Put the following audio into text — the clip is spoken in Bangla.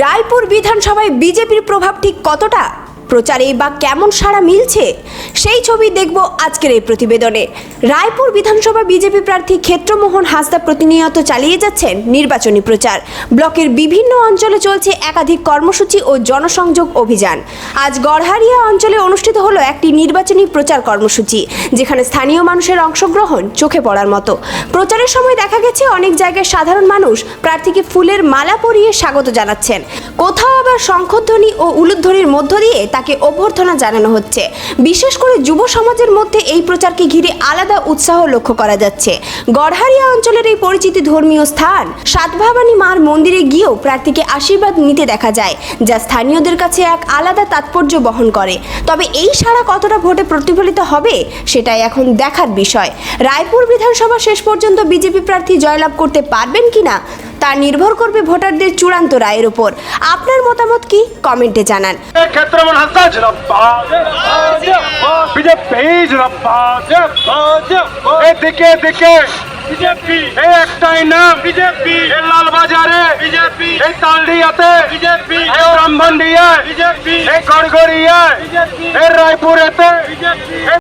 রায়পুর বিধানসভায় বিজেপির প্রভাব ঠিক কতটা, প্রচারে বা কেমন সাড়া মিলছে, সেই ছবি দেখব আজকের এই প্রতিবেদনে। রায়পুর বিধানসভা বিজেপি প্রার্থী ক্ষেত্রমোহন হাঁসদা প্রতিনিয়ত চালিয়ে যাচ্ছেন নির্বাচনী প্রচার। ব্লকের বিভিন্ন অঞ্চলে চলছে একাধিক কর্মসূচি ও জনসংযোগ অভিযান। আজ গড়হারিয়া অঞ্চলে অনুষ্ঠিত হলো একটি নির্বাচনী প্রচার কর্মসূচি, যেখানে স্থানীয় মানুষের অংশগ্রহণ চোখে পড়ার মতো। প্রচারের সময় দেখা গেছে অনেক জায়গায় সাধারণ মানুষ প্রার্থীকে ফুলের মালা পরিয়ে স্বাগত জানাচ্ছেন, কোথাও আবার শঙ্খধ্বনি ও উলুধ্বনির মধ্য দিয়ে তাকে অভ্যর্থনা জানানো হচ্ছে। বিশেষ করে যুব সমাজের মধ্যে এই প্রচারকে ঘিরে আলাদা উৎসাহ লক্ষ্য করা যাচ্ছে। গড়হারিয়া অঞ্চলের এই পরিচিত ধর্মীয় স্থান সাতভাবানী মার মন্দিরে গিয়েও প্রার্থীকে আশীর্বাদ নিতে দেখা যায়, যা স্থানীয়দের কাছে এক আলাদা তাৎপর্য বহন করে। তবে এই সাড়া কতটা ভোটে প্রতিফলিত হবে সেটাই এখন দেখার বিষয়। রায়পুর বিধানসভা শেষ পর্যন্ত বিজেপি প্রার্থী জয়লাভ করতে পারবেন কিনা তা নির্ভর করবে ভোটারদের চূড়ান্ত রায়ের উপর। আপনার মতামত কি, কমেন্টে জানান। ক্ষেত্রমোহন হাঁসদা জিন্দাবাদ, বিজেপি জিন্দাবাদ, এদিকে এদিকে বিজেপি, এই একটাই নাম বিজেপি, এই লালবাজারে বিজেপি, এই তালডিয়াতে বিজেপি, এই ব্রাহ্মণডিয়ায় বিজেপি, এই গড়গড়িয়ায় বিজেপি, এই রায়পুরেতে বিজেপি।